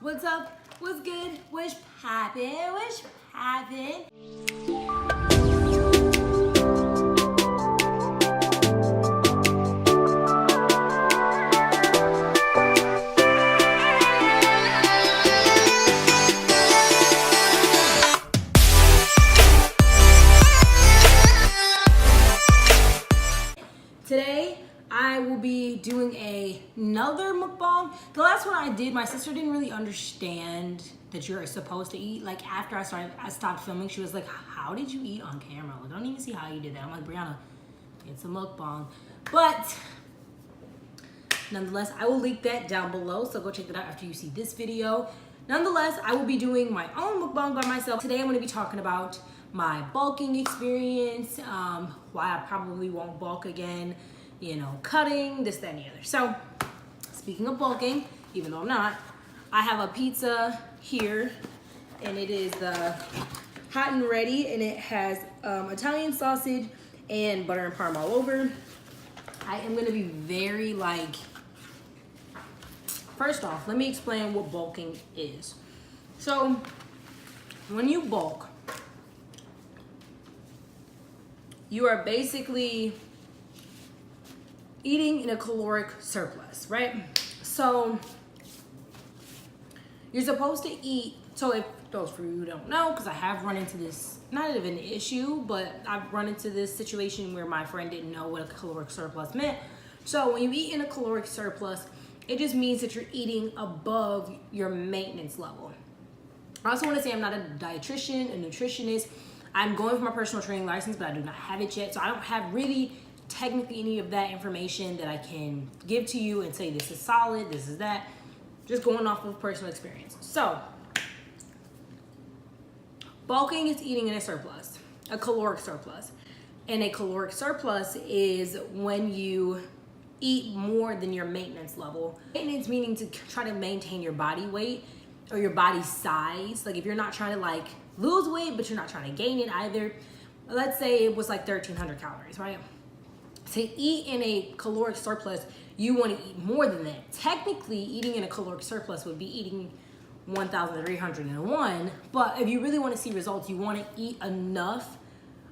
What's up? What's good? What's poppin'? What's poppin'? Today, I will be doing another mukbang. The last one I did, my sister didn't really understand that you're supposed to eat. Like after I stopped filming, she was like, how did you eat on camera? Like, I don't even see how you did that. I'm like, Brianna, it's a mukbang. But nonetheless, I will link that down below. So go check that out after you see this video. Nonetheless, I will be doing my own mukbang by myself. Today, I'm gonna be talking about my bulking experience, why I probably won't bulk again, you know, cutting, this, that, and the other. So, speaking of bulking, even though I'm not, I have a pizza here, and it is hot and ready, and it has Italian sausage and butter and parm all over. I am gonna be very first off, let me explain what bulking is. So, when you bulk, you are basically eating in a caloric surplus, right? So you're supposed to eat, so if those of you who don't know, because I have run into this, not even an issue, but I've run into this situation where my friend didn't know what a caloric surplus meant. So when you eat in a caloric surplus, it just means that you're eating above your maintenance level. I also want to say I'm not a dietitian, a nutritionist. I'm going for my personal training license, but I do not have it yet. So I don't have really technically any of that information that I can give to you and say this is solid, this is that. Just going off of personal experience. So, bulking is eating in a surplus, a caloric surplus. And a caloric surplus is when you eat more than your maintenance level. Maintenance meaning to try to maintain your body weight or your body size. Like if you're not trying to lose weight, but you're not trying to gain it either. Let's say it was 1,300 calories, right? To eat in a caloric surplus, you want to eat more than that. Technically, eating in a caloric surplus would be eating 1,301, but if you really want to see results, you want to eat enough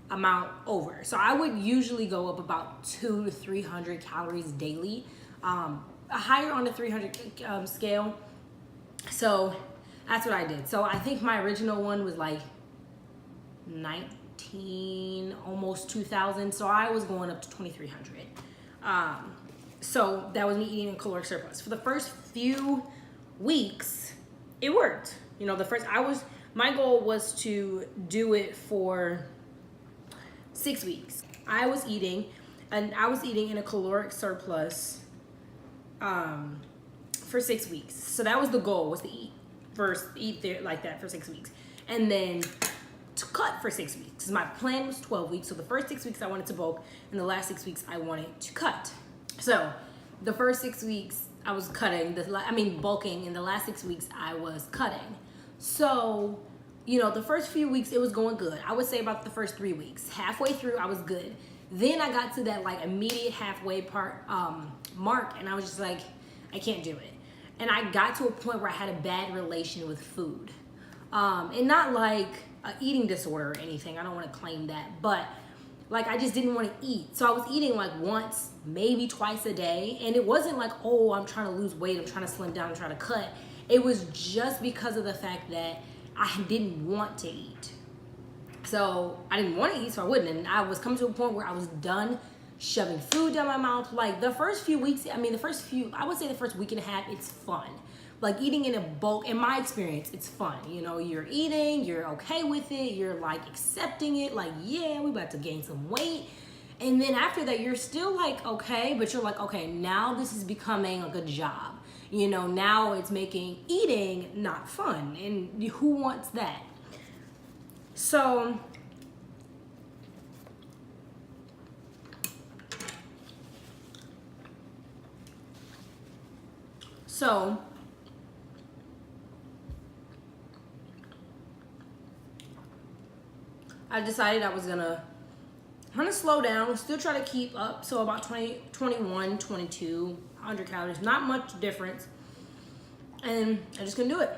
amount over. So I would usually go up about 200 to 300 calories daily, higher on the 300 scale. So that's what I did. So I think my original one was 19, almost 2,000. So I was going up to 2,300. So that was me eating in caloric surplus. For the first few weeks, it worked. You know, my goal was to do it for 6 weeks. I was eating in a caloric surplus for 6 weeks. So that was the goal, was to eat there like that for 6 weeks. And then to cut for 6 weeks. My plan was 12 weeks. So the first 6 weeks I wanted to bulk, and the last 6 weeks I wanted to cut. So the first 6 weeks I was bulking, and the last 6 weeks I was cutting. So, you know, the first few weeks it was going good. I would say about the first 3 weeks. Halfway through I was good. Then I got to that immediate halfway mark, and I was just like, I can't do it. And I got to a point where I had a bad relation with food. And not an eating disorder or anything. I don't want to claim that. But I just didn't want to eat. So I was eating once, maybe twice a day. And it wasn't oh, I'm trying to lose weight, I'm trying to slim down, I'm trying to cut. It was just because of the fact that I didn't want to eat. So I didn't want to eat, so I wouldn't. And I was coming to a point where I was done shoving food down my mouth. The first few weeks, I would say the first week and a half, it's fun. Eating in a bulk, in my experience, it's fun. You know, you're eating, you're okay with it, you're accepting it, yeah, we about to gain some weight. And then after that, you're still okay, but you're okay, now this is becoming a job. You know, now it's making eating not fun. And who wants that? So, I decided I was gonna slow down, still try to keep up. So about 21, 2200 calories, not much difference. and I just couldn't do it.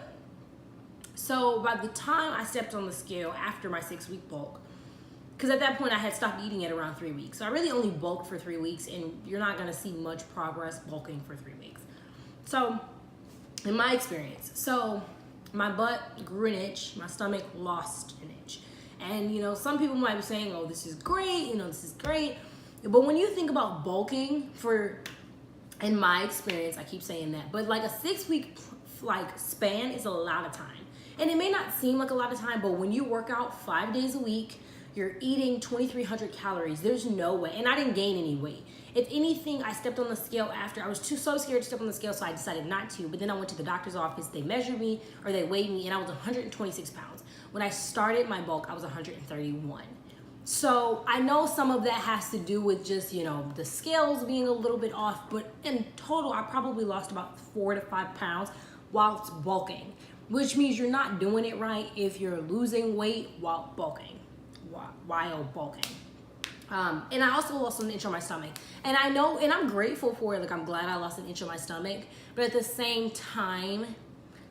So by the time I stepped on the scale after my 6-week bulk, because at that point I had stopped eating at around 3 weeks. So I really only bulked for 3 weeks, and you're not gonna see much progress bulking for 3 weeks. So in my experience, so my butt grew an inch, my stomach lost an inch. And you know, some people might be saying, oh, this is great, you know, this is great. But when you think about bulking, in my experience, I keep saying that, but like a 6-week like span is a lot of time. And it may not seem like a lot of time, but when you work out 5 days a week, you're eating 2,300 calories. There's no way. And I didn't gain any weight. If anything, I stepped on the scale after. I was so scared to step on the scale, so I decided not to. But then I went to the doctor's office. They measured me, or they weighed me, and I was 126 pounds. When I started my bulk, I was 131. So I know some of that has to do with just, you know, the scales being a little bit off. But in total, I probably lost about 4 to 5 pounds whilst bulking, which means you're not doing it right if you're losing weight while bulking. And I also lost an inch on my stomach, and I know, and I'm grateful for it. Like, I'm glad I lost an inch on my stomach, but at the same time,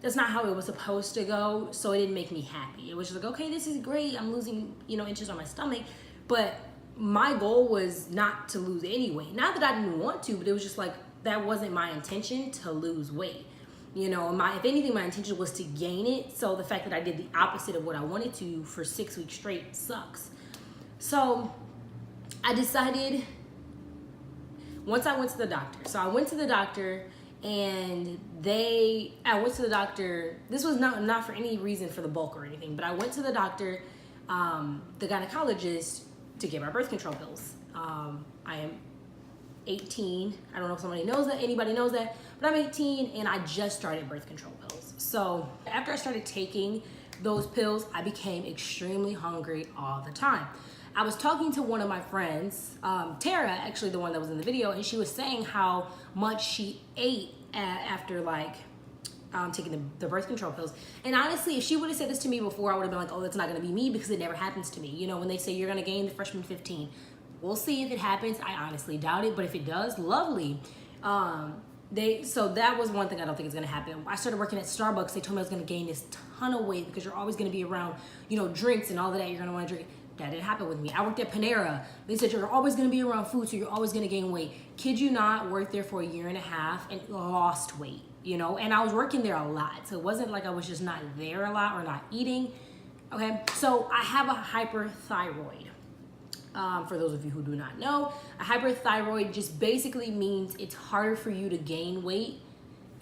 that's not how it was supposed to go. So it didn't make me happy. It was just like, okay, this is great, I'm losing, you know, inches on my stomach, but my goal was not to lose any weight. Not that I didn't want to, but it was just like, that wasn't my intention to lose weight. You know, if anything, my intention was to gain it. So the fact that I did the opposite of what I wanted to for 6 weeks straight sucks. So I decided, once I went to the doctor. So I went to the doctor, and I went to the doctor. This was not for any reason for the bulk or anything, but I went to the doctor, the gynecologist, to get my birth control pills. I am 18. I don't know if anybody knows that, but I'm 18 and I just started birth control pills. So after I started taking those pills, I became extremely hungry all the time. I was talking to one of my friends, Tara, actually the one that was in the video, and she was saying how much she ate after like taking the birth control pills. And honestly, if she would have said this to me before, I would have been like, oh, that's not gonna be me, because it never happens to me. You know, when they say you're gonna gain the freshman 15, we'll see if it happens. I honestly doubt it, but if it does, lovely. So that was one thing I don't think is gonna happen. I started working at Starbucks. They told me I was gonna gain this ton of weight because you're always gonna be around, you know, drinks and all of that. You're gonna wanna drink. That didn't happen with me. I worked at Panera. They said you're always gonna be around food, so you're always gonna gain weight. Kid you not, worked there for 1.5 years and lost weight, you know? And I was working there a lot. So it wasn't like I was just not there a lot or not eating, okay? So I have a hyperthyroid. For those of you who do not know, a hyperthyroid just basically means it's harder for you to gain weight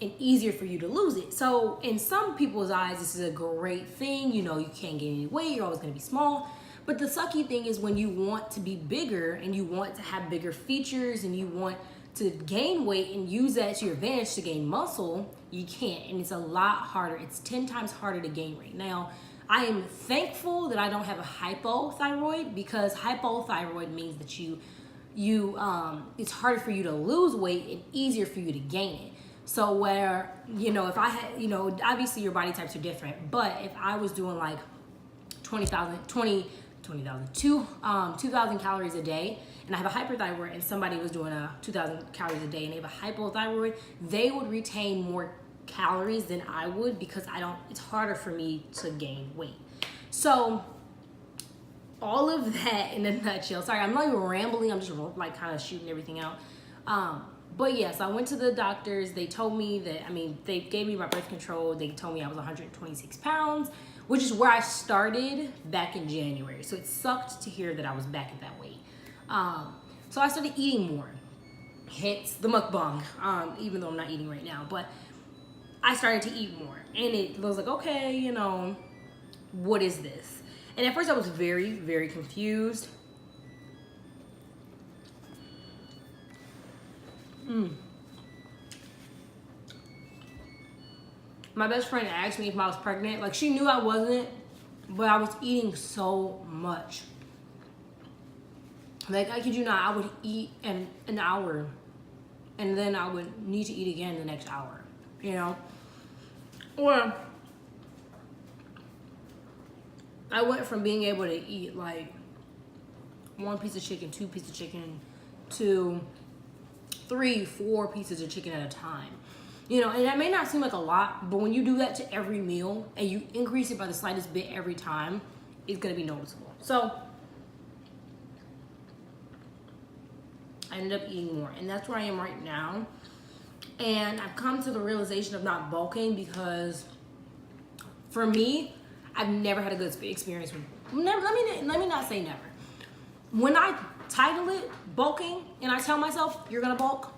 and easier for you to lose it. So in some people's eyes, this is a great thing. You know, you can't gain any weight, you're always gonna be small. But the sucky thing is when you want to be bigger and you want to have bigger features and you want to gain weight and use that to your advantage to gain muscle, you can't. And it's a lot harder. It's 10 times harder to gain weight. Now, I am thankful that I don't have a hypothyroid, because hypothyroid means that it's harder for you to lose weight and easier for you to gain it. So where, you know, if I had, you know, obviously your body types are different, but if I was doing like 2,000 calories a day, and I have a hyperthyroid, and somebody was doing 2,000 calories a day and they have a hypothyroid, they would retain more calories than I would, because it's harder for me to gain weight. So all of that in a nutshell, sorry, I'm not even rambling, I'm just like kind of shooting everything out. But yes, I went to the doctors. They told me that, they gave me my birth control. They told me I was 126 pounds, which is where I started back in January. So it sucked to hear that I was back at that weight. So I started eating more, hence the mukbang, even though I'm not eating right now, but I started to eat more, and it was like, okay, you know, what is this? And at first I was very, very confused. My best friend asked me if I was pregnant. Like, she knew I wasn't, but I was eating so much. Like, I kid you not, I would eat in an hour, and then I would need to eat again the next hour, you know? Or I went from being able to eat like 1 piece of chicken, 2 pieces of chicken, to 3, 4 pieces of chicken at a time. You know, and that may not seem like a lot, but when you do that to every meal and you increase it by the slightest bit every time, it's gonna be noticeable. So I ended up eating more, and that's where I am right now. And I've come to the realization of not bulking because for me, I've never had a good experience with, let me not say never. When I title it bulking and I tell myself you're gonna bulk,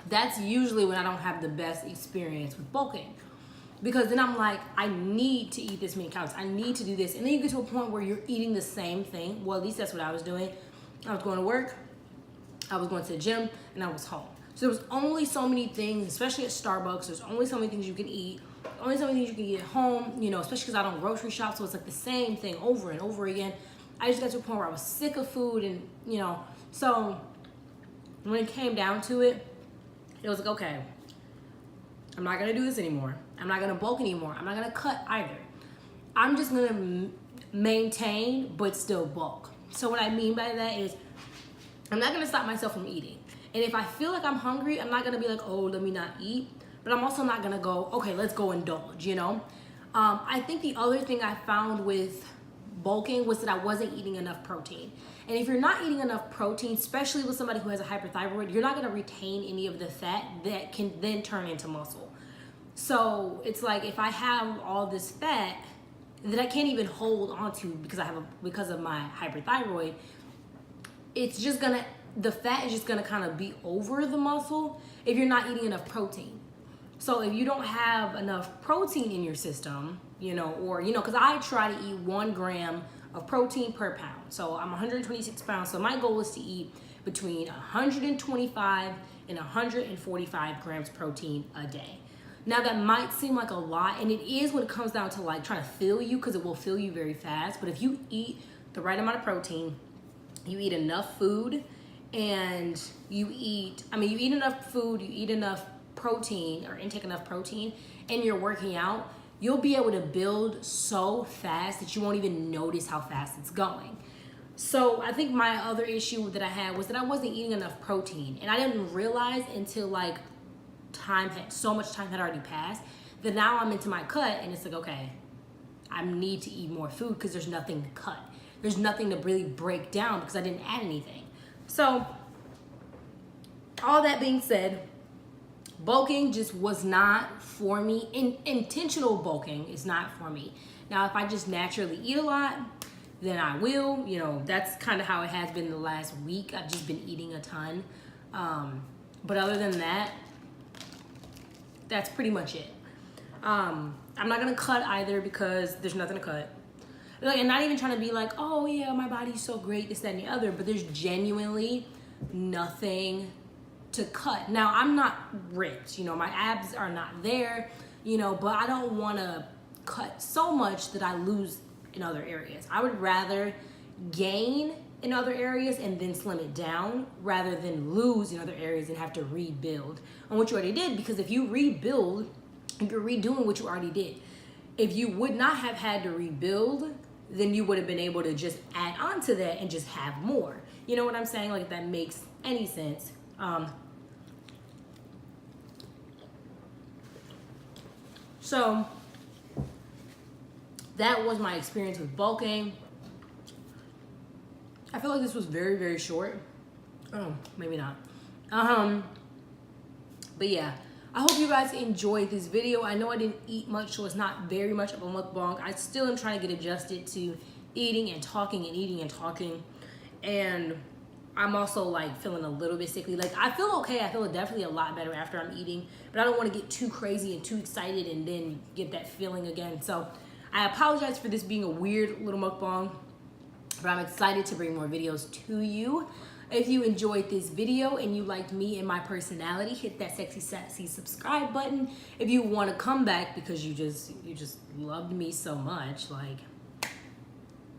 that's usually when I don't have the best experience with bulking. Because then I'm like, I need to eat this many calories. I need to do this. And then you get to a point where you're eating the same thing. Well, at least that's what I was doing. I was going to work, I was going to the gym, and I was home. So there was only so many things, especially at Starbucks, there's only so many things you can eat. Only so many things you can eat at home, you know, especially because I don't grocery shop. So it's like the same thing over and over again. I just got to a point where I was sick of food and, you know, so when it came down to it, it was like, okay, I'm not gonna do this anymore. I'm not gonna bulk anymore. I'm not gonna cut either. I'm just gonna maintain, but still bulk. So what I mean by that is I'm not gonna stop myself from eating. And if I feel like I'm hungry, I'm not gonna be like, oh, let me not eat. But I'm also not gonna go, okay, let's go indulge, you know? I think the other thing I found with bulking was that I wasn't eating enough protein. And if you're not eating enough protein, especially with somebody who has a hyperthyroid, you're not gonna retain any of the fat that can then turn into muscle. So it's like if I have all this fat that I can't even hold onto because of my hyperthyroid, it's just gonna, the fat is just gonna kind of be over the muscle if you're not eating enough protein. So if you don't have enough protein in your system, you know, or, you know, because I try to eat 1 gram of protein per pound. So I'm 126 pounds. So my goal is to eat between 125 and 145 grams protein a day. Now that might seem like a lot, and it is when it comes down to like trying to fill you, because it will fill you very fast. But if you eat the right amount of protein, you eat enough food, and you eat enough food, you eat enough protein or intake enough protein, and you're working out, you'll be able to build so fast that you won't even notice how fast it's going. So I think my other issue that I had was that I wasn't eating enough protein, and I didn't realize until like so much time had already passed that now I'm into my cut, and it's like, okay, I need to eat more food because there's nothing to cut. There's nothing to really break down because I didn't add anything. So all that being said, bulking just was not for me. Intentional bulking is not for me. Now, if I just naturally eat a lot, then I will. You know, that's kind of how it has been the last week. I've just been eating a ton. But other than that, that's pretty much it. I'm not gonna cut either because there's nothing to cut. Like, and not even trying to be like, oh yeah, my body's so great, this, that, and the other, but there's genuinely nothing to cut. Now, I'm not ripped, you know, my abs are not there, you know, but I don't want to cut so much that I lose in other areas. I would rather gain in other areas and then slim it down rather than lose in other areas and have to rebuild on what you already did. Because if you rebuild, you're redoing what you already did. If you would not have had to rebuild, then you would have been able to just add on to that and just have more. You know what I'm saying? Like, if that makes any sense. So that was my experience with bulking. I feel like this was very, very short. Oh, maybe not. But yeah, I hope you guys enjoyed this video. I know I didn't eat much, so it's not very much of a mukbang. I still am trying to get adjusted to eating and talking and eating and talking. And I'm also like feeling a little bit sickly. Like, I feel okay. I feel definitely a lot better after I'm eating, but I don't want to get too crazy and too excited and then get that feeling again. So I apologize for this being a weird little mukbang, but I'm excited to bring more videos to you. If you enjoyed this video and you liked me and my personality, hit that sexy sassy subscribe button. If you want to come back because you just loved me so much, like,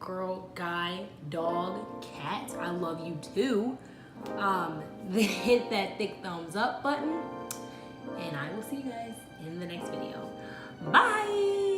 girl, guy, dog, cat, I love you too. Then hit that thick thumbs up button, and I will see you guys in the next video. Bye.